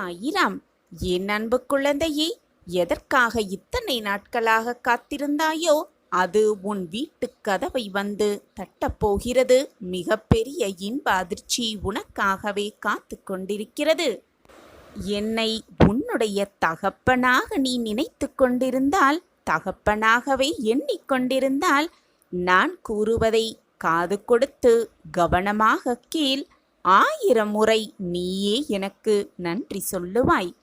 சாயிராம். என் அன்பு குழந்தையே, எதற்காக இத்தனை நாட்களாக காத்திருந்தாயோ அது உன் வீட்டுக் கதவை வந்து தட்டப்போகிறது. மிகப்பெரிய இன்ப அதிர்ச்சி உனக்காகவே காத்து கொண்டிருக்கிறது. என்னை உன்னுடைய தகப்பனாக நீ நினைத்து கொண்டிருந்தால், தகப்பனாகவே எண்ணிக்கொண்டிருந்தால், நான் கூறுவதை காது கொடுத்து கவனமாக கேள். 1000 முறை நீயே எனக்கு நன்றி சொல்லுவாய்.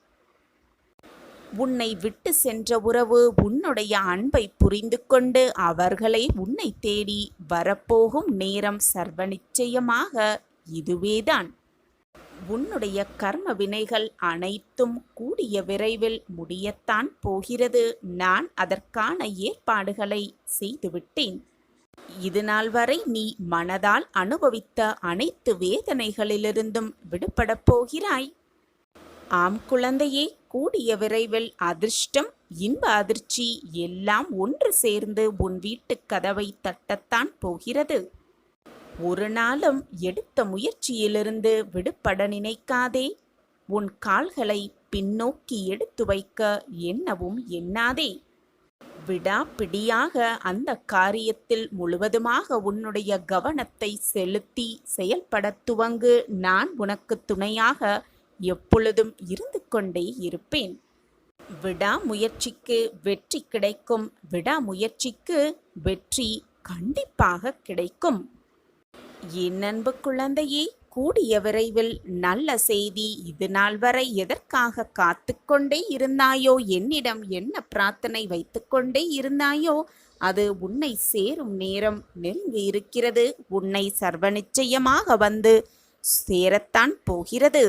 உன்னை விட்டு சென்ற உறவு உன்னுடைய அன்பை புரிந்து கொண்டு அவர்களை உன்னை தேடி வரப்போகும் நேரம் சர்வ நிச்சயமாக இதுவேதான். உன்னுடைய கர்ம வினைகள் அனைத்தும் கூடிய விரைவில் முடியத்தான் போகிறது. நான் அதற்கான ஏற்பாடுகளை செய்துவிட்டேன். இதுநாள் வரை நீ மனதால் அனுபவித்த அனைத்து வேதனைகளிலிருந்தும் விடுபடப் போகிறாய். ஆம் குழந்தையே, கூடிய விரைவில் அதிர்ஷ்டம், இன்ப அதிர்ச்சி எல்லாம் ஒன்று சேர்ந்து உன் வீட்டுக் கதவை தட்டத்தான் போகிறது. ஒரு நாளும் எடுத்த முயற்சியிலிருந்து விடுபட நினைக்காதே. உன் கால்களை பின்னோக்கி எடுத்து வைக்க எண்ணவும் எண்ணாதே. விடாப்பிடியாக அந்த காரியத்தில் முழுவதுமாக உன்னுடைய கவனத்தை செலுத்தி செயல்படத் துவங்கு. நான் உனக்கு துணையாக எப்பொழுதும் இருந்து கொண்டே இருப்பேன். விடாமுயற்சிக்கு வெற்றி கிடைக்கும். விடாமுயற்சிக்கு வெற்றி கண்டிப்பாக கிடைக்கும். என் அன்பு குழந்தையே, கூடிய விரைவில் நல்ல செய்தி. இது நாள் வரை எதற்காக காத்து கொண்டே இருந்தாயோ, என்னிடம் என்ன பிரார்த்தனை வைத்து கொண்டே இருந்தாயோ, அது உன்னை சேரும் நேரம் நெருங்கி இருக்கிறது. உன்னை சர்வ நிச்சயமாக வந்து சேரத்தான் போகிறது.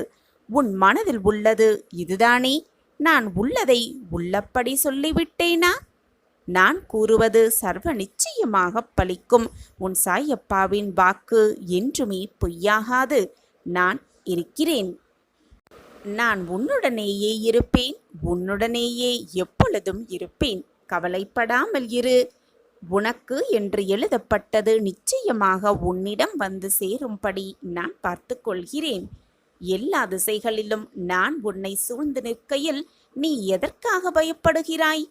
உன் மனதில் உள்ளது இதுதானே? நான் உள்ளதை உள்ளபடி சொல்லிவிட்டேனா? நான் கூறுவது சர்வ நிச்சயமாக பலிக்கும். உன் சாயப்பாவின் வாக்கு என்றுமே பொய்யாகாது. நான் இருக்கிறேன். நான் உன்னுடனேயே இருப்பேன். உன்னுடனேயே எப்பொழுதும் இருப்பேன். கவலைப்படாமல் இரு. உனக்கு என்று எழுதப்பட்டது நிச்சயமாக உன்னிடம் வந்து சேரும்படி நான் பார்த்து கொள்கிறேன். எல்லா திசைகளிலும் நான் உன்னை சூழ்ந்து நிற்கையில் நீ எதற்காக பயப்படுகிறாய்?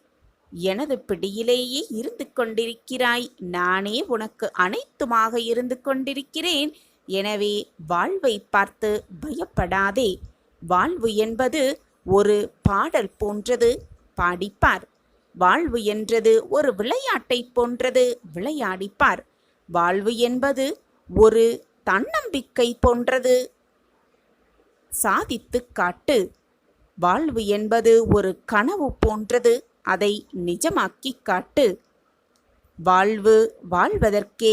எனது பிடியிலேயே இருந்து கொண்டிருக்கிறாய். நானே உனக்கு அனைத்துமாக இருந்து கொண்டிருக்கிறேன். எனவே வாழ்வை பார்த்து பயப்படாதே. வாழ்வு என்பது ஒரு பாடல் போன்றது. பாடிப்பார். வாழ்வு என்றது ஒரு விளையாட்டை போன்றது. விளையாடிப்பார். வாழ்வு என்பது ஒரு தன்னம்பிக்கை போன்றது. சாதித்து காட்டு. வாழ்வு என்பது ஒரு கனவு போன்றது. அதை நிஜமாக்கி காட்டு. வாழ்வதற்கே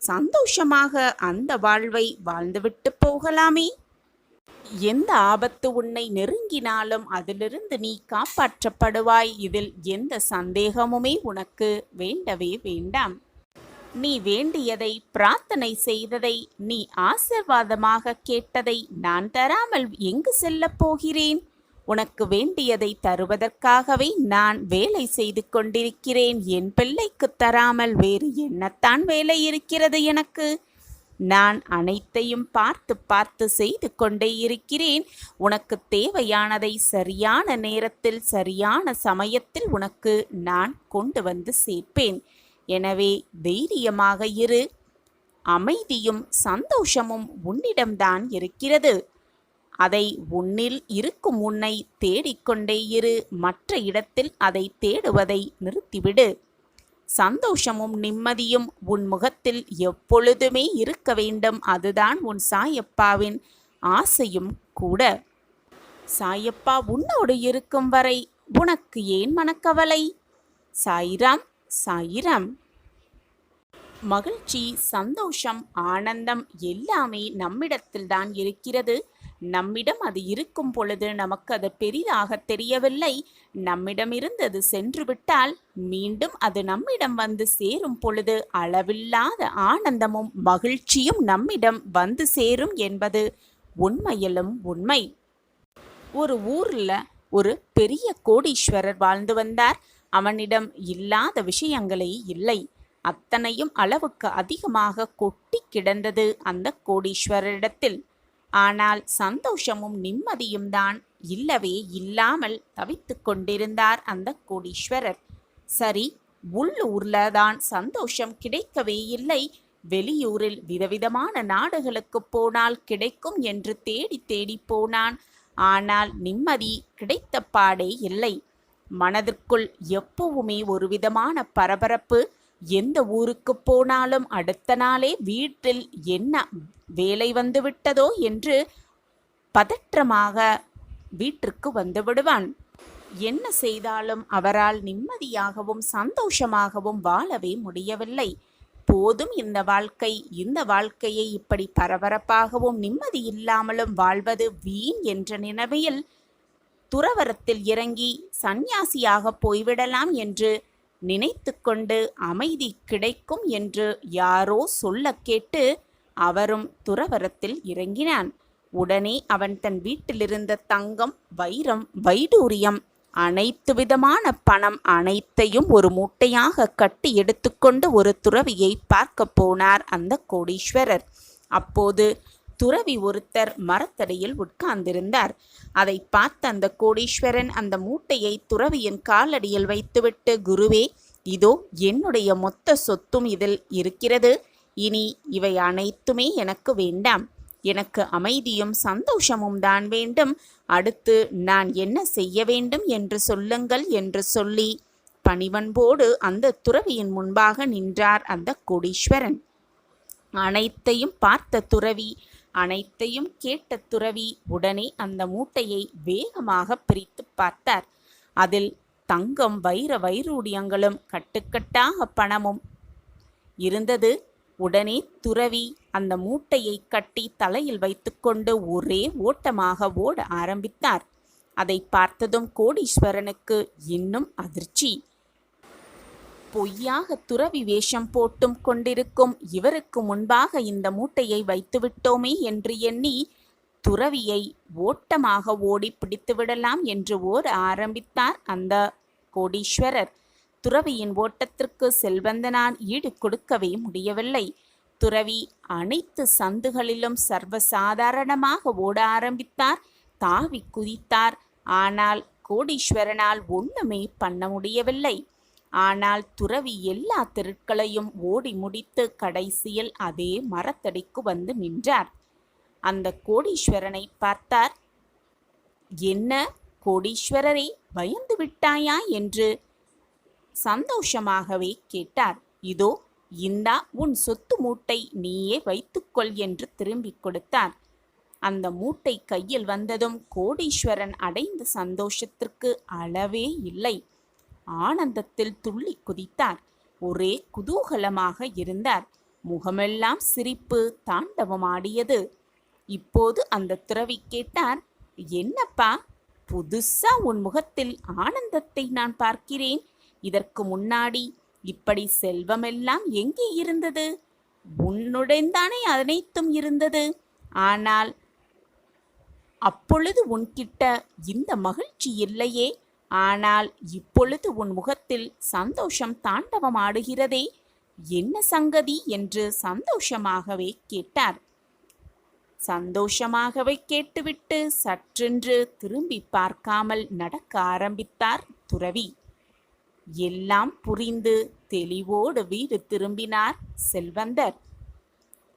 சந்தோஷமாக அந்த வாழ்வை வாழ்ந்துவிட்டு போகலாமே. எந்த ஆபத்து உன்னை நெருங்கினாலும் அதிலிருந்து நீ காப்பாற்றப்படுவாய். இதில் எந்த சந்தேகமுமே உனக்கு வேண்டவே வேண்டாம். நீ வேண்டியதை, பிரார்த்தனை செய்ததை, நீ ஆசீர்வாதமாக கேட்டதை நான் தராமல் எங்கு செல்லப் போகிறேன்? உனக்கு வேண்டியதை தருவதற்காகவே நான் வேலை செய்து கொண்டிருக்கிறேன். என் பிள்ளைக்கு தராமல் வேறு என்னத்தான் வேலை இருக்கிறது எனக்கு? நான் அனைத்தையும் பார்த்து பார்த்து செய்து கொண்டே இருக்கிறேன். உனக்கு தேவையானதை சரியான நேரத்தில், சரியான சமயத்தில் உனக்கு நான் கொண்டு வந்து சேர்ப்பேன். எனவே தைரியமாக இரு. அமைதியும் சந்தோஷமும் உன்னிடம்தான் இருக்கிறது. அதை உன்னில் இருக்கும் உன்னை தேடிக்கொண்டே இரு. மற்ற இடத்தில் அதை தேடுவதை நிறுத்திவிடு. சந்தோஷமும் நிம்மதியும் உன் முகத்தில் எப்பொழுதுமே இருக்க வேண்டும். அதுதான் உன் சாயப்பாவின் ஆசையும் கூட. சாயப்பா உன்னோடு இருக்கும் வரை உனக்கு ஏன் மனக்கவலை? சாயிராம், சாயிராம். மகிழ்ச்சி, சந்தோஷம், ஆனந்தம் எல்லாமே நம்மிடத்தில்தான் இருக்கிறது. நம்மிடம் அது இருக்கும் பொழுது நமக்கு அது பெரிதாக தெரியவில்லை. நம்மிடமிருந்து அது சென்று விட்டால் மீண்டும் அது நம்மிடம் வந்து சேரும் பொழுது அளவில்லாத ஆனந்தமும் மகிழ்ச்சியும் நம்மிடம் வந்து சேரும் என்பது உண்மையிலும் உண்மை. ஒரு ஊர்ல ஒரு பெரிய கோடீஸ்வரர் வாழ்ந்து வந்தார். அவனிடம் இல்லாத விஷயங்களே இல்லை. அத்தனையும் அளவுக்கு அதிகமாக கொட்டி கிடந்தது அந்த கோடீஸ்வரரிடத்தில். ஆனால் சந்தோஷமும் நிம்மதியும் தான் இல்லவே இல்லாமல் தவித்து கொண்டிருந்தார் அந்த கோடீஸ்வரர். சரி, உள்ளூர்ல தான் சந்தோஷம் கிடைக்கவே இல்லை, வெளியூரில் விதவிதமான நாடுகளுக்கு போனால் கிடைக்கும் என்று தேடி தேடி போனான். ஆனால் நிம்மதி கிடைத்த பாடே இல்லை. மனதிற்குள் எப்பவுமே ஒரு விதமான பரபரப்பு. எந்த ஊருக்கு போனாலும் அடுத்த நாளே வீட்டில் என்ன வேலை வந்து விட்டதோ என்று பதற்றமாக வீட்டிற்கு வந்து விடுவான். என்ன செய்தாலும் அவரால் நிம்மதியாகவும் சந்தோஷமாகவும் வாழவே முடியவில்லை. போதும் இந்த வாழ்க்கையை இப்படி பரபரப்பாகவும் நிம்மதி இல்லாமலும் வாழ்வது வீண் என்ற நினைவில் துறவரத்தில் இறங்கி சந்நியாசியாக போய்விடலாம் என்று நினைத்து கொண்டு அமைதி கிடைக்கும் என்று யாரோ சொல்ல கேட்டு அவரும் துறவரத்தில் இறங்கினான். உடனே அவன் தன் வீட்டிலிருந்த தங்கம், வைரம், வைடூரியம், அனைத்து விதமான பணம் அனைத்தையும் ஒரு மூட்டையாக கட்டி எடுத்துக்கொண்டு ஒரு துறவியை பார்க்க போனார் அந்த கோடீஸ்வரர். அப்போது துறவி ஒருத்தர் மரத்தடியில் உட்கார்ந்திருந்தார். அதை பார்த்த அந்த கோடீஸ்வரன் அந்த மூட்டையை துறவியின் காலடியில் வைத்துவிட்டு, குருவே, இதோ என்னுடைய மொத்த சொத்தும் இதில் இருக்கிறது. இனி இவை அனைத்துமே எனக்கு வேண்டாம். எனக்கு அமைதியும் சந்தோஷமும் தான் வேண்டும். அடுத்து நான் என்ன செய்ய வேண்டும் என்று சொல்லுங்கள் என்று சொல்லி பணிவன்போடு அந்த துறவியின் முன்பாக நின்றார் அந்த கோடீஸ்வரன். அனைத்தையும் பார்த்த துறவி, அனைத்தையும் கேட்ட துறவி உடனே அந்த மூட்டையை வேகமாக பிரித்து பார்த்தார். அதில் தங்கம், வைர வைரூடியங்களும் கட்டுக்கட்டாக பணமும் இருந்தது. உடனே துறவி அந்த மூட்டையை கட்டி தலையில் வைத்துக்கொண்டு ஒரே ஓட்டமாக ஓட ஆரம்பித்தார். அதை பார்த்ததும் கோடீஸ்வரனுக்கு இன்னும் அதிர்ச்சி. பொய்யாக துறவி வேஷம் போட்டும் கொண்டிருக்கும் இவருக்கு முன்பாக இந்த மூட்டையை வைத்துவிட்டோமே என்று எண்ணி துறவியை ஓட்டமாக ஓடி பிடித்துவிடலாம் என்று ஓட ஆரம்பித்தார் அந்த கோடீஸ்வரர். துறவியின் ஓட்டத்திற்கு செல்வந்தனான் ஈடு கொடுக்கவே முடியவில்லை. துறவி அனைத்து சந்துகளிலும் சர்வசாதாரணமாக ஓட ஆரம்பித்தார், தாவி குதித்தார். ஆனால் கோடீஸ்வரனால் ஒண்ணுமே பண்ண முடியவில்லை. ஆனால் துறவி எல்லா தெருக்களையும் ஓடி முடித்து கடைசியில் அதே மரத்தடிக்கு வந்து நின்றார். அந்த கோடீஸ்வரனை பார்த்தார். என்ன கோடீஸ்வரரே, பயந்து விட்டாயா என்று சந்தோஷமாகவே கேட்டார். இதோ இந்தா உன் சொத்து மூட்டை, நீயே வைத்துக்கொள் என்று திரும்பிக் கொடுத்தார். அந்த மூட்டை கையில் வந்ததும் கோடீஸ்வரன் அடைந்த சந்தோஷத்திற்கு அளவே இல்லை. ஆனந்தத்தில் துள்ளி குதித்தார். ஒரே குதூகலமாக இருந்தார். முகமெல்லாம் சிரிப்பு தாண்டவமாடியது. இப்போது அந்த துறவி கேட்டார், என்னப்பா, புதுசா உன் முகத்தில் ஆனந்தத்தை நான் பார்க்கிறேன். இதற்கு முன்னாடி இப்படி செல்வமெல்லாம் எங்கே இருந்தது? உன்னுடையதானே அனைத்தும் இருந்தது. ஆனால் அப்பொழுது உன்கிட்ட இந்த மகிழ்ச்சி இல்லையே. ஆனால் இப்பொழுது உன் முகத்தில் சந்தோஷம் தாண்டவம் ஆடுகிறதே, என்ன சங்கதி என்று சந்தோஷமாகவே கேட்டார். சந்தோஷமாகவே கேட்டுவிட்டு சற்றென்று திரும்பி பார்க்காமல் நடக்க ஆரம்பித்தார் துறவி. எல்லாம் புரிந்து தெளிவோடு வீடு திரும்பினார் செல்வந்தர்.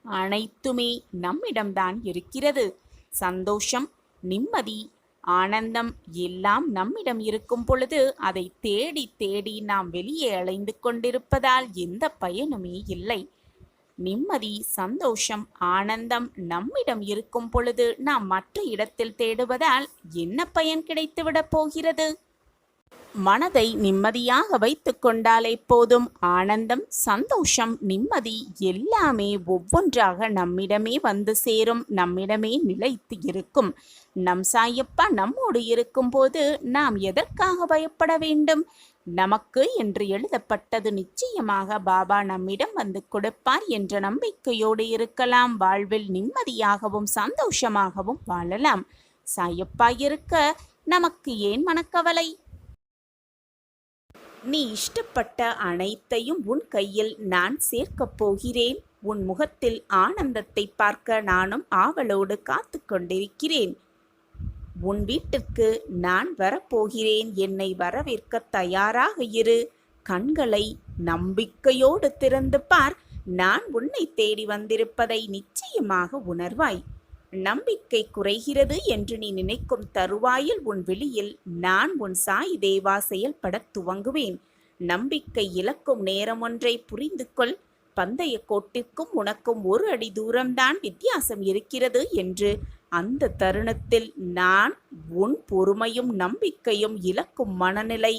அனைத்துமே நம்மிடம்தான் இருக்கிறது. சந்தோஷம், நிம்மதி, ஆனந்தம் எல்லாம் நம்மிடம் இருக்கும் பொழுது அதை தேடி தேடி நாம் வெளியே அலைந்து கொண்டிருப்பதால் எந்த பயனுமே இல்லை. நிம்மதி, சந்தோஷம், ஆனந்தம் நம்மிடம் இருக்கும் பொழுது நாம் மற்ற இடத்தில் தேடுவதால் என்ன பயன் கிடைத்துவிடப் போகிறது? மனதை நிம்மதியாக வைத்து கொண்டாலே போதும். ஆனந்தம், சந்தோஷம், நிம்மதி எல்லாமே ஒவ்வொன்றாக நம்மிடமே வந்து சேரும், நம்மிடமே நிலைத்து இருக்கும். நம் சாயப்பா நம்மோடு இருக்கும்போது நாம் எதற்காக பயப்பட வேண்டும்? நமக்கு என்று எழுதப்பட்டது நிச்சயமாக பாபா நம்மிடம் வந்து கொடுப்பார் என்ற நம்பிக்கையோடு இருக்கலாம். வாழ்வில் நிம்மதியாகவும் சந்தோஷமாகவும் வாழலாம். சாயப்பா இருக்க நமக்கு ஏன் மனக்கவலை? நீ இஷ்டப்பட்ட அனைத்தையும் உன் கையில் நான் சேர்க்கப் போகிறேன். உன் முகத்தில் ஆனந்தத்தை பார்க்க நானும் ஆவலோடு காத்து கொண்டிருக்கிறேன். உன் வீட்டிற்கு நான் வரப்போகிறேன், என்னை வரவேற்க தயாராக இரு. கண்களை நம்பிக்கையோடு திறந்து பார். நான் உன்னை தேடி வந்திருப்பதை நிச்சயமாக உணர்வாய். நம்பிக்கை குறைகிறது என்று நீ நினைக்கும் தருவாயில் உன் வெளியில் நான் உன் சாய் தேவா செயல்படத் துவங்குவேன். நம்பிக்கை இழக்கும் நேரம் ஒன்றை புரிந்து கொள். பந்தய கோட்டிற்கும் உனக்கும் 1 அடி தூரம்தான் வித்தியாசம் இருக்கிறது என்று. அந்த தருணத்தில் நான் உன் பொறுமையும் நம்பிக்கையும் இழக்கும் மனநிலை,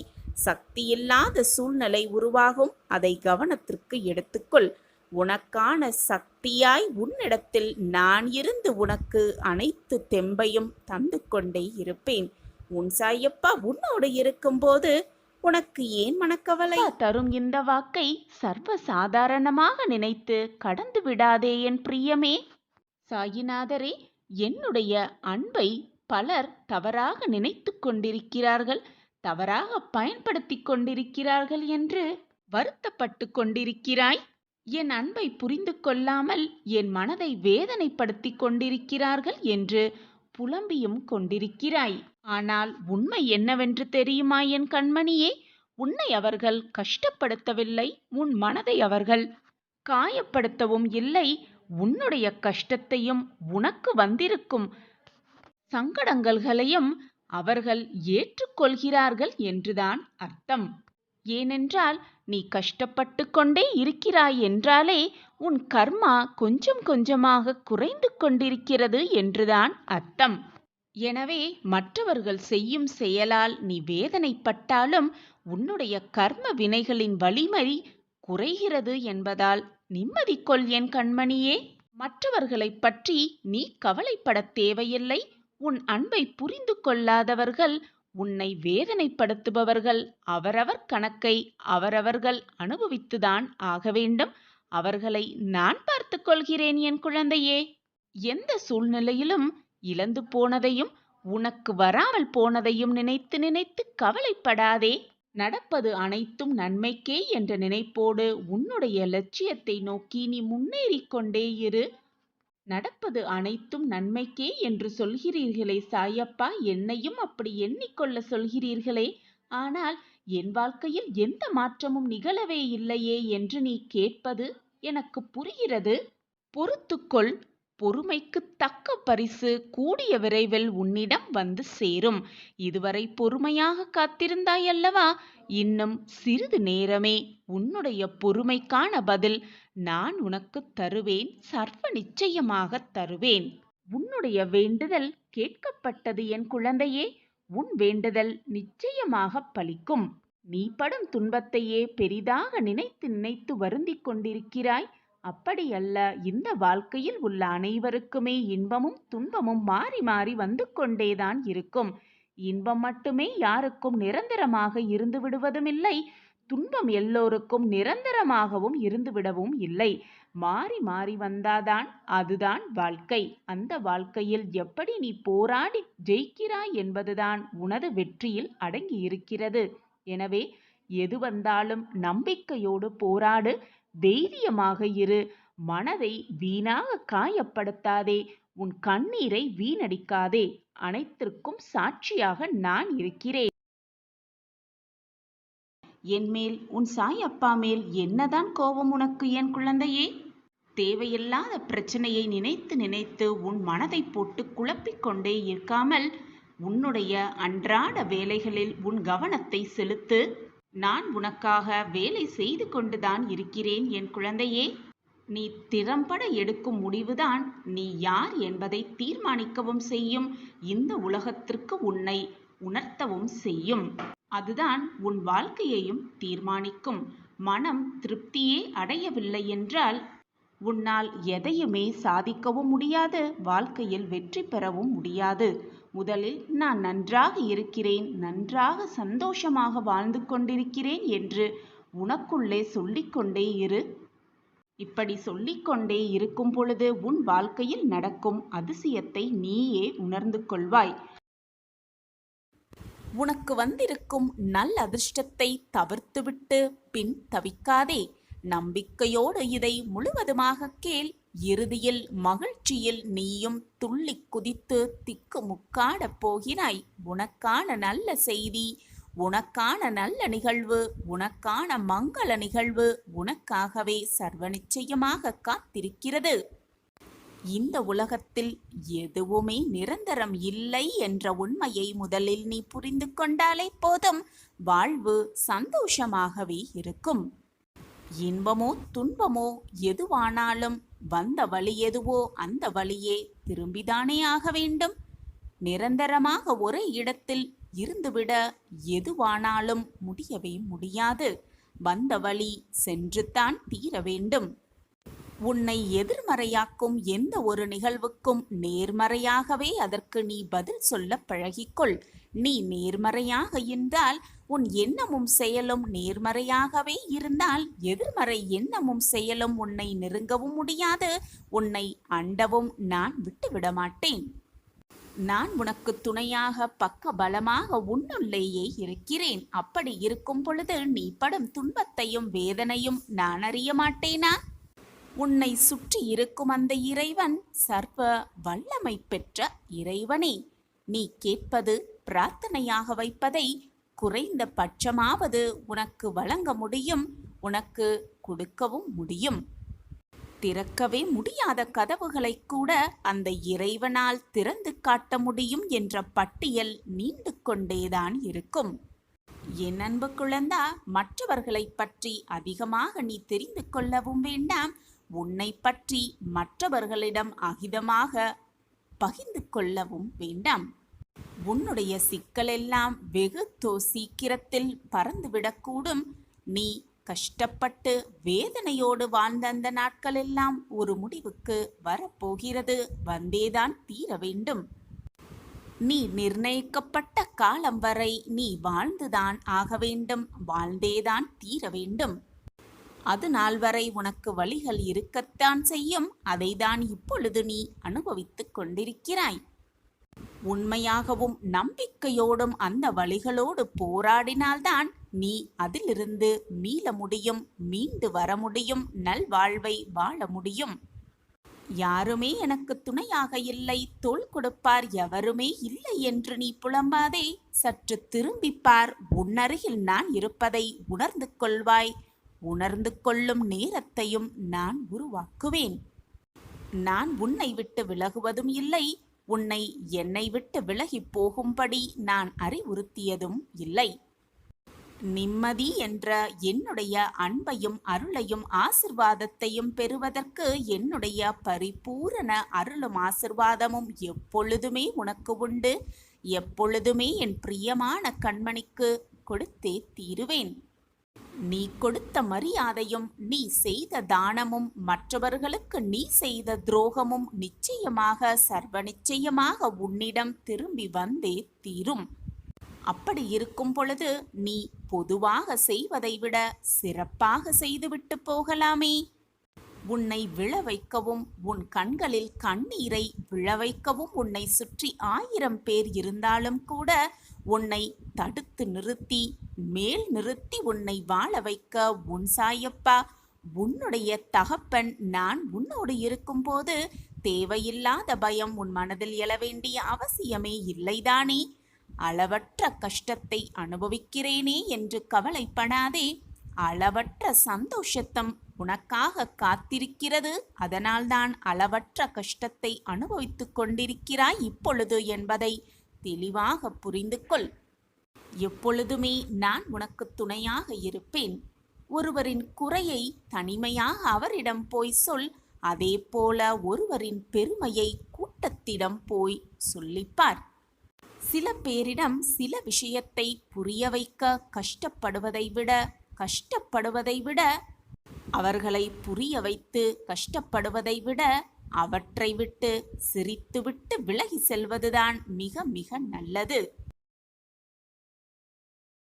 சக்தியில்லாத சூழ்நிலை உருவாகும். அதை கவனத்திற்கு எடுத்துக்கொள். உனக்கான சக்தியாய் உன்னிடத்தில் நான் இருந்து உனக்கு அனைத்து தெம்பையும் தந்து கொண்டே இருப்பேன். உன் சாயப்பா உன்னோடு இருக்கும்போது உனக்கு ஏன் மனக்கவலை? தரும் இந்த வாக்கை சர்வ சாதாரணமாக நினைத்து கடந்து விடாதே என் பிரியமே. சாயிநாதரே, என்னுடைய அன்பை பலர் தவறாக நினைத்து கொண்டிருக்கிறார்கள், தவறாக பயன்படுத்தி கொண்டிருக்கிறார்கள் என்று வருத்தப்பட்டு கொண்டிருக்கிறாய். என் அன்பை புரிந்து கொள்ளாமல் என் மனதை வேதனைப்படுத்தி கொண்டிருக்கிறார்கள் என்று புலம்பியும் கொண்டிருக்கிறாய். ஆனால் உண்மை என்னவென்று தெரியுமா என் கண்மணியே? உன்னை அவர்கள் கஷ்டப்படுத்தவில்லை, உன் மனதை அவர்கள் காயப்படுத்தவும் இல்லை. உன்னுடைய கஷ்டத்தையும் உனக்கு வந்திருக்கும் சங்கடங்களையும் அவர்கள் ஏற்றுக்கொள்கிறார்கள் என்றுதான் அர்த்தம். ஏனென்றால் நீ கஷ்டப்பட்டு கொண்டே இருக்கிறாய் என்றாலே உன் கர்மா கொஞ்சம் கொஞ்சமாக குறைந்து கொண்டிருக்கிறது என்றுதான் அர்த்தம். எனவே மற்றவர்கள் செய்யும் செயலால் நீ வேதனைப்பட்டாலும் உன்னுடைய கர்ம வினைகளின் வலிமை குறைகிறது என்பதால் நிம்மதி கொள் என் கண்மணியே. மற்றவர்களைப் பற்றி நீ கவலைப்படத் தேவையில்லை. உன் அன்பை புரிந்து கொள்ளாதவர்கள், உன்னை வேதனைப்படுத்துபவர்கள் அவரவர் கணக்கை அவரவர்கள் அனுபவித்துதான் ஆக வேண்டும். அவர்களை நான் பார்த்து கொள்கிறேன் என் குழந்தையே. எந்த சூழ்நிலையிலும் இழந்து போனதையும் உனக்கு வராமல் போனதையும் நினைத்து நினைத்து கவலைப்படாதே. நடப்பது அனைத்தும் நன்மைக்கே என்ற நினைப்போடு உன்னுடைய லட்சியத்தை நோக்கி நீ முன்னேறிக் கொண்டே இரு. நடப்பது அனைத்தும் நன்மைக்கே என்று சொல்கிறீர்களே சாயப்பா, என்னையும் அப்படி எண்ணிக்கொள்ள சொல்கிறீர்களே. ஆனால் என் வாழ்க்கையில் எந்த மாற்றமும் நிகழவே இல்லையே என்று நீ கேட்பது எனக்கு புரிகிறது. பொறுத்துக்கொள். பொறுமைக்கு தக்க பரிசு கூடிய விரைவில் உன்னிடம் வந்து சேரும். இதுவரை பொறுமையாக காத்திருந்தாய் அல்லவா? இன்னும் சிறிது நேரமே உன்னுடைய பொறுமைக்கான பதில் நான் உனக்கு தருவேன். சர்வ நிச்சயமாக தருவேன். உன்னுடைய வேண்டுதல் கேட்கப்பட்டது என் குழந்தையே. உன் வேண்டுதல் நிச்சயமாக பலிக்கும். நீ படும் துன்பத்தையே பெரிதாக நினைத்து நினைத்து வருந்திக் கொண்டிருக்கிறாய். அப்படியல்ல. இந்த வாழ்க்கையில் உள்ள அனைவருக்குமே இன்பமும் துன்பமும் மாறி மாறி வந்து கொண்டேதான் இருக்கும். இன்பம் மட்டுமே யாருக்கும் நிரந்தரமாக இருந்து விடுவதும் இல்லை, துன்பம் எல்லோருக்கும் நிரந்தரமாகவும் இருந்துவிடவும் இல்லை. மாறி மாறி வந்தாதான் அதுதான் வாழ்க்கை. அந்த வாழ்க்கையில் எப்படி நீ போராடி ஜெயிக்கிறாய் என்பதுதான் உனது வெற்றியில் அடங்கி இருக்கிறது. எனவே எது வந்தாலும் நம்பிக்கையோடு போராடு, தைரியமாக இரு. மனதை வீணாக காயப்படுத்தாதே, உன் கண்ணீரை வீணடிக்காதே. அனைத்திற்கும் சாட்சியாக நான் இருக்கிறேன். என் மேல், உன் சாய் அப்பா மேல் என்னதான் கோபம் உனக்கு என் குழந்தையே? தேவையில்லாத பிரச்சனையை நினைத்து நினைத்து உன் மனதை போட்டு குழப்பிக்கொண்டே இருக்காமல் உன்னுடைய அன்றாட வேலைகளில் உன் கவனத்தை செலுத்து. நான் உனக்காக வேலை செய்து கொண்டுதான் இருக்கிறேன் என் குழந்தையே. நீ திறம்பட எடுக்கும் முடிவுதான் நீ யார் என்பதை தீர்மானிக்கவும் செய்யும். இந்த உலகத்திற்கு உன்னை உணர்த்தவும் செய்யும். அதுதான் உன் வாழ்க்கையையும் தீர்மானிக்கும். மனம் திருப்தியே அடையவில்லை என்றால் உன்னால் எதையுமே சாதிக்கவும் முடியாது, வாழ்க்கையில் வெற்றி பெறவும் முடியாது. முதலில் நான் நன்றாக இருக்கிறேன், நன்றாக சந்தோஷமாக வாழ்ந்து கொண்டிருக்கிறேன் என்று உனக்குள்ளே சொல்லிக்கொண்டே இரு. இப்படி சொல்லிக்கொண்டே இருக்கும் பொழுது உன் வாழ்க்கையில் நடக்கும் அதிசயத்தை நீயே உணர்ந்து கொள்வாய். உனக்கு வந்திருக்கும் நல் அதிர்ஷ்டத்தை தவிர்த்துவிட்டு பின் தவிக்காதே. நம்பிக்கையோடு இதை முழுவதுமாக கேள். இறுதியில் மகிழ்ச்சியில் நீயும் துள்ளி குதித்து திக்கு முக்காடப் போகிறாய். உனக்கான நல்ல செய்தி, உனக்கான நல்ல நிகழ்வு, உனக்கான மங்கள நிகழ்வு உனக்காகவே சர்வ நிச்சயமாக காத்திருக்கிறது. இந்த உலகத்தில் எதுவுமே நிரந்தரம் இல்லை என்ற உண்மையை முதலில் நீ புரிந்து கொண்டாலே போதும், வாழ்வு சந்தோஷமாகவே இருக்கும். இன்பமோ துன்பமோ எதுவானாலும் வந்த வழி எதுவோ அந்த வழியே திரும்பிதானே ஆக வேண்டும். நிரந்தரமாக ஒரே இடத்தில் இருந்துவிட எதுவானாலும் முடியவே முடியாது. வந்த வழி சென்றுத்தான் தீர வேண்டும். உன்னை எதிர்மறையாக்கும் எந்த ஒரு நிகழ்வுக்கும் நேர்மறையாகவே அதற்கு நீ பதில் சொல்ல பழகிக்கொள். நீ நேர்மறையாக இருந்தால், உன் எண்ணமும் செயலும் நேர்மறையாகவே இருந்தால், எதிர்மறை எண்ணமும் செயலும் உன்னை நெருங்கவும் முடியாது, உன்னை அண்டவும் நான் விட்டுவிட மாட்டேன். நான் உனக்கு துணையாக பக்க பலமாக உன்னுள்ளேயே இருக்கிறேன். அப்படி இருக்கும் பொழுது நீ படும் துன்பத்தையும் வேதனையும் நான் அறிய மாட்டேனா? உன்னை சுற்றி இருக்கும் அந்த இறைவன் சர்வ வல்லமை பெற்ற இறைவனே. நீ கேட்பது பிரார்த்தனையாக வைப்பதை குறைந்த பட்சமாவது உனக்கு வழங்க முடியும், உனக்கு கொடுக்கவும் முடியும். திறக்கவே முடியாத கதவுகளை கூட அந்த இறைவனால் திறந்து காட்ட முடியும் என்ற பட்டியல் நீண்டு கொண்டேதான் இருக்கும். என் அன்பு குழந்தா, மற்றவர்களை பற்றி அதிகமாக நீ தெரிந்து கொள்ளவும் வேண்டாம். உன்னை பற்றி மற்றவர்களிடம் அகிதமாக பகிர்ந்து கொள்ளவும் வேண்டாம். உன்னுடைய சிக்கலெல்லாம் வெகு சீக்கிரத்தில் பறந்துவிடக்கூடும். நீ கஷ்டப்பட்டு வேதனையோடு வாழ்ந்த அந்த நாட்களெல்லாம் ஒரு முடிவுக்கு வரப்போகிறது. வந்தேதான் தீர வேண்டும். நீ நிர்ணயிக்கப்பட்ட காலம் வரை நீ வாழ்ந்துதான் ஆக வேண்டும், வாழ்ந்தேதான் தீர வேண்டும். அது நாள் வரை உனக்கு வழிகள் இருக்கத்தான் செய்யும். அதைதான் இப்பொழுது நீ அனுபவித்துக் கொண்டிருக்கிறாய். உண்மையாகவும் நம்பிக்கையோடும் அந்த வழிகளோடு போராடினால்தான் நீ அதிலிருந்து மீள முடியும், மீண்டு வர முடியும், நல்வாழ்வை வாழ முடியும். யாருமே எனக்கு துணையாக இல்லை, தோள் கொடுப்பார் எவருமே இல்லை என்று நீ புலம்பாதே. சற்று திரும்பிப்பார். உன்னருகில் நான் இருப்பதை உணர்ந்து கொள்வாய். உணர்ந்து கொள்ளும் நேரத்தையும் நான் உருவாக்குவேன். நான் உன்னை விட்டு விலகுவதும் இல்லை, உன்னை என்னை விட்டு விலகி போகும்படி நான் அறிவுறுத்தியதும் இல்லை. நிம்மதி என்ற என்னுடைய அன்பையும் அருளையும் ஆசிர்வாதத்தையும் பெறுவதற்கு என்னுடைய பரிபூரண அருளும் ஆசிர்வாதமும் எப்பொழுதுமே உனக்கு உண்டு. எப்பொழுதுமே என் பிரியமான கண்மணிக்கு கொடுத்தே தீருவேன். நீ கொடுத்த மரியாதையும் நீ செய்த தானமும் மற்றவர்களுக்கு நீ செய்த துரோகமும் நிச்சயமாக சர்வ நிச்சயமாக உன்னிடம் திரும்பி வந்தே தீரும். அப்படி இருக்கும் பொழுது நீ பொதுவாக செய்வதை விட சிறப்பாக செய்துவிட்டு போகலாமே. உன்னை விழ வைக்கவும் உன் கண்களில் கண்ணீரை விழ வைக்கவும் உன்னை சுற்றி 1000 பேர் இருந்தாலும் கூட உன்னை தடுத்து நிறுத்தி மேல் நிறுத்தி உன்னை வாழ வைக்க உன் சாயப்பா, உன்னுடைய தகப்பன் நான் உன்னோடு இருக்கும்போது தேவையில்லாத பயம் உன் மனதில் எழ வேண்டிய அவசியமே இல்லைதானே? அளவற்ற கஷ்டத்தை அனுபவிக்கிறேனே என்று கவலைப்படாதே. அளவற்ற சந்தோஷத்தம் உனக்காக காத்திருக்கிறது. அதனால்தான் அளவற்ற கஷ்டத்தை அனுபவித்துக் கொண்டிருக்கிறாய் இப்பொழுது என்பதை தெளிவாக புரிந்து கொள். எப்பொழுதுமே நான் உனக்கு துணையாக இருப்பேன். ஒருவரின் குறையை தனிமையாக அவரிடம் போய் சொல். அதே போல ஒருவரின் பெருமையை கூட்டத்திடம் போய் சொல்லிப்பார். சில பேரிடம் சில விஷயத்தை புரிய வைக்க கஷ்டப்படுவதை விட அவர்களை புரிய வைத்து கஷ்டப்படுவதை விட அவற்றை விட்டு சிரித்துவிட்டு விலகி செல்வதுதான் மிக மிக நல்லது.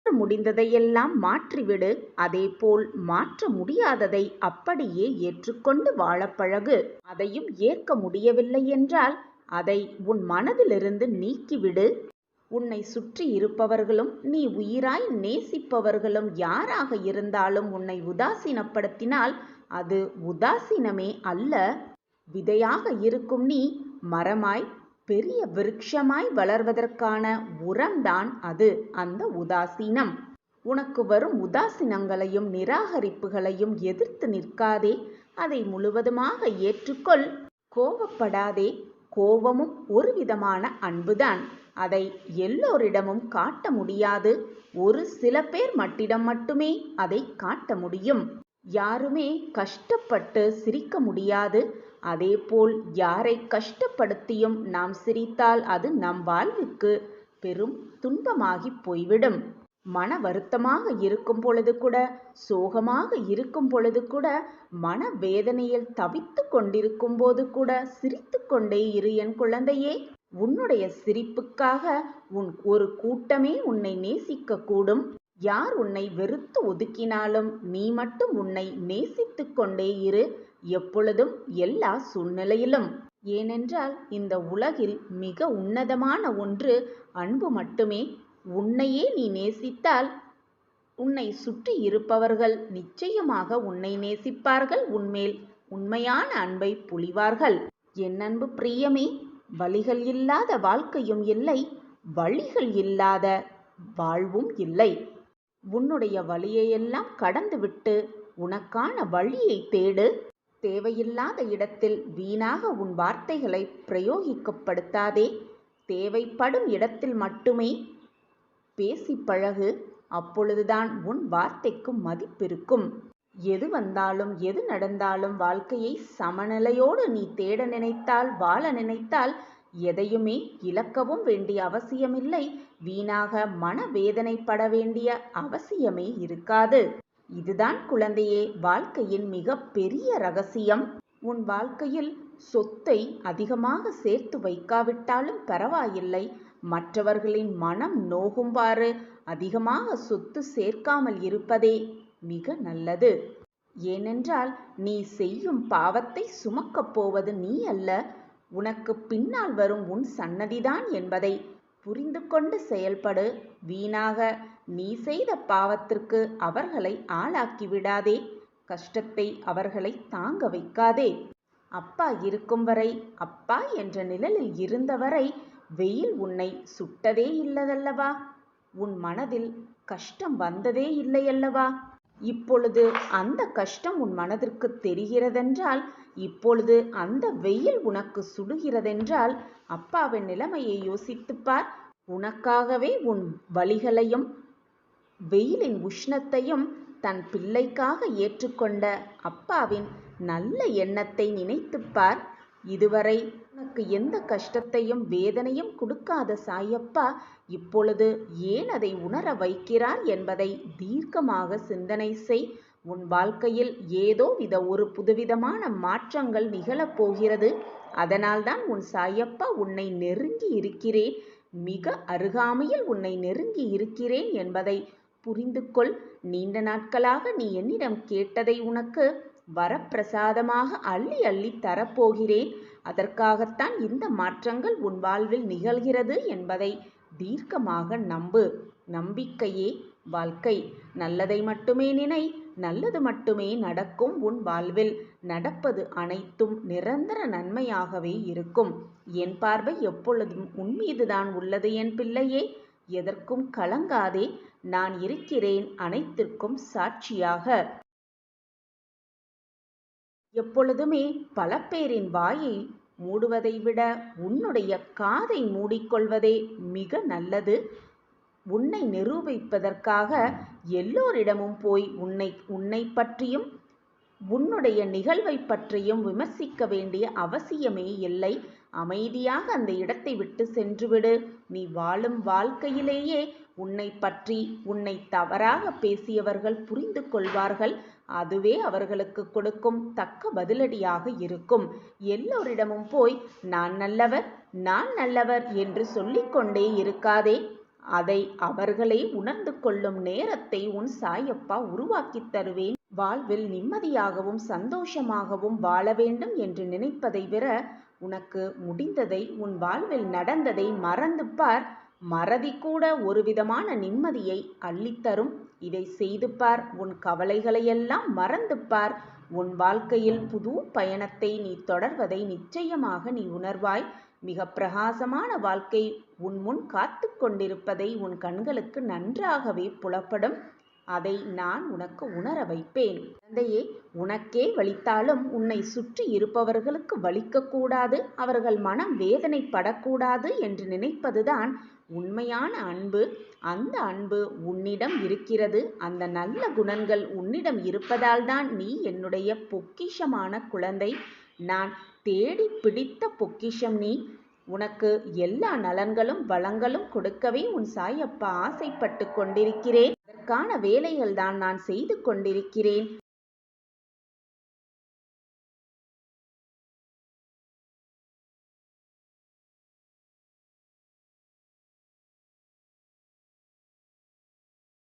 முடிந்ததையெல்லாம் மாற்றிவிடு. அதேபோல் மாற்ற முடியாததை அப்படியே ஏற்றுக்கொண்டு வாழப்பழகு. அதையும் ஏற்க முடியவில்லை என்றால் அதை உன் மனதிலிருந்து நீக்கிவிடு. உன்னை சுற்றி இருப்பவர்களும் நீ உயிராய் நேசிப்பவர்களும் யாராக இருந்தாலும் உன்னை உதாசீனப்படுத்தினால் அது உதாசீனமே அல்ல. விதையாக இருக்கும் நீ மரமாய் பெரிய விருட்சமாய் வளர்வதற்கான உரம்தான் அது, அந்த உதாசீனம். உனக்கு வரும் உதாசீனங்களையும் நிராகரிப்புகளையும் எதிர்த்து நிற்காதே, அதை முழுவதுமாக ஏற்றுக்கொள். கோபப்படாதே. கோபமும் ஒரு விதமான அன்புதான். அதை எல்லோரிடமும் காட்ட முடியாது. ஒரு சில பேர் மட்டிடம் மட்டுமே அதை காட்ட முடியும். யாருமே கஷ்டப்பட்டு சிரிக்க முடியாது. அதேபோல் யாரை கஷ்டப்படுத்தியும் நாம் சிரித்தால் அது நம் வாழ்வுக்கு பெரும் துன்பமாகி போய்விடும். மன வருத்தமாக இருக்கும் பொழுது கூட, சோகமாக இருக்கும் பொழுது கூட, மன வேதனையில் தவித்து கொண்டிருக்கும் போது கூட சிரித்து கொண்டே இரு என் குழந்தையே. உன்னுடைய சிரிப்புக்காக ஒரு கூட்டமே உன்னை நேசிக்க கூடும். யார் உன்னை வெறுத்து ஒதுக்கினாலும் நீ மட்டும் உன்னை நேசித்து கொண்டே இரு, எப்பொழுதும், எல்லா சூழ்நிலையிலும். ஏனென்றால் இந்த உலகில் மிக உன்னதமான ஒன்று அன்பு மட்டுமே. உன்னையே நீ நேசித்தால் உன்னை சுற்றி இருப்பவர்கள் நிச்சயமாக உன்னை நேசிப்பார்கள். உன்மேல் உண்மையான அன்பை பொழிவார்கள். என் அன்பு பிரியமே, வலிகள் இல்லாத வாழ்க்கையும் இல்லை, வழிகள் இல்லாத வாழ்வும் இல்லை. உன்னுடைய வழியையெல்லாம் கடந்துவிட்டு உனக்கான வழியை தேடு. தேவையில்லாத இடத்தில் வீணாக உன் வார்த்தைகளை பிரயோகிக்கப்படுத்தாதே. தேவைப்படும் இடத்தில் மட்டுமே பேசி பழகு. அப்பொழுதுதான் உன் வார்த்தைக்கு மதிப்பிருக்கும். எது வந்தாலும் எது நடந்தாலும் வாழ்க்கையை சமநிலையோடு நீ தேட நினைத்தால், வாழ நினைத்தால் எதையுமே இழக்கவும் வேண்டிய அவசியமில்லை. வீணாக மனவேதனைப்பட வேண்டிய அவசியமே இருக்காது. இதுதான் குழந்தையே வாழ்க்கையின் மிக பெரிய ரகசியம். உன் வாழ்க்கையில் சொத்தை அதிகமாக சேர்த்து வைக்காவிட்டாலும் பரவாயில்லை. மற்றவர்களின் மனம் நோகும்பாறு அதிகமாக சொத்து சேர்க்காமல் இருப்பதே மிக நல்லது. ஏனென்றால் நீ செய்யும் பாவத்தை சுமக்கப் போவது நீ அல்ல, உனக்கு பின்னால் வரும் உன் சன்னதிதான் என்பதை புரிந்து கொண்டு செயல்படு. வீணாக நீ செய்த பாவத்திற்கு அவர்களை ஆளாக்கி விடாதே. கஷ்டத்தை அவர்களை தாங்க வைக்காதே. அப்பா இருக்கும் வரை, அப்பா என்ற நிழலில் இருந்தவரை வெயில் உன்னை சுட்டதே இல்லதல்லவா? உன் மனதில் கஷ்டம் வந்ததே இல்லையல்லவா? இப்பொழுது அந்த கஷ்டம் உன் மனதிற்கு தெரிகிறதென்றால், இப்பொழுது அந்த வெயில் உனக்கு சுடுகிறதென்றால், அப்பாவின் நிலைமையை யோசித்துப்பார். உனக்காகவே உன் வலிகளையும் வெயிலின் உஷ்ணத்தையும் தன் பிள்ளைக்காக ஏற்றுக்கொண்ட அப்பாவின் நல்ல எண்ணத்தை நினைத்துப்பார். இதுவரை உனக்கு எந்த கஷ்டத்தையும் வேதனையும் கொடுக்காத சாயப்பா இப்பொழுது ஏன் அதை உணர வைக்கிறார் என்பதை தீர்க்கமாக சிந்தனை செய். உன் வாழ்க்கையில் ஏதோ ஒரு புதுவிதமான மாற்றங்கள் நிகழப்போகிறது. அதனால்தான் உன் சாயப்பா உன்னை நெருங்கி இருக்கிறேன், மிக அருகாமையில் உன்னை நெருங்கி இருக்கிறேன் என்பதை புரிந்து கொள். நீண்ட நாட்களாக நீ என்னிடம் கேட்டதை உனக்கு வரப்பிரசாதமாக அள்ளி அள்ளி தரப்போகிறேன். அதற்காகத்தான் இந்த மாற்றங்கள் உன் வாழ்வில் நிகழ்கிறது என்பதை தீர்க்கமாக நம்பு. நம்பிக்கையே வாழ்க்கை. நல்லதை மட்டுமே நினை, நல்லது மட்டுமே நடக்கும். உன் வாழ்வில் நடப்பது அனைத்தும் நிரந்தர நன்மையாகவே இருக்கும். என் பார்வை எப்பொழுதும் உன் மீதுதான் உள்ளது என் பிள்ளையே. எதற்கும் கலங்காதே, நான் இருக்கிறேன் அனைத்திற்கும் சாட்சியாக. எப்பொழுதுமே பல பேரின் வாயை மூடுவதை விட உன்னுடைய காதை மூடிக்கொள்வதே மிக நல்லது. உன்னை நிரூபிப்பதற்காக எல்லோரிடமும் போய் உன்னை பற்றியும் உன்னுடைய நிகழ்வை பற்றியும் விமர்சிக்க வேண்டிய அவசியமே இல்லை. அமைதியாக அந்த இடத்தை விட்டு சென்றுவிடு. நீ வாழும் வாழ்க்கையிலேயே உன்னை பற்றி உன்னை தவறாக பேசியவர்கள் புரிந்து கொள்வார்கள். அதுவே அவர்களுக்கு கொடுக்கும் தக்க பதிலடியாக இருக்கும். எல்லோரிடமும் போய் நான் நல்லவர், நான் நல்லவர் என்று சொல்லிக்கொண்டே இருக்காதே. அதை அவர்களே உணர்ந்து கொள்ளும் நேரத்தை உன் சாயப்பா உருவாக்கி தருவேன். வாழ்வில் நிம்மதியாகவும் சந்தோஷமாகவும் வாழ வேண்டும் என்று நினைப்பதை விட உனக்கு முடிந்ததை, உன் வாழ்வில் நடந்ததை மறந்து பார். மறதி கூட ஒரு விதமான நிம்மதியை அள்ளித்தரும். இதை செய்து பார். உன் கவலைகளையெல்லாம் மறந்து பார். உன் வாழ்க்கையில் புது பயணத்தை நீ தொடர்வதை நிச்சயமாக நீ உணர்வாய். மிக பிரகாசமான வாழ்க்கை உன் முன் காத்து கொண்டிருப்பதை உன் கண்களுக்கு நன்றாகவே புலப்படும். அதை நான் உனக்கு உணர வைப்பேன். குழந்தையே, உனக்கே வலித்தாலும் உன்னை சுற்றி இருப்பவர்களுக்கு வலிக்கக்கூடாது, அவர்கள் மனம் வேதனைப்படக்கூடாது என்று நினைப்பதுதான் உண்மையான அன்பு. அந்த அன்பு உன்னிடம் இருக்கிறது. அந்த நல்ல குணங்கள் உன்னிடம் இருப்பதால் தான் நீ என்னுடைய பொக்கிஷமான குழந்தை. நான் தேடி பிடித்த பொக்கிஷம் நீ. உனக்கு எல்லா நலன்களும் வளங்களும் கொடுக்கவே உன் சாயப்பா ஆசைப்பட்டு கொண்டிருக்கிறேன். அதற்கான வேலைகள் தான் நான் செய்து கொண்டிருக்கிறேன்.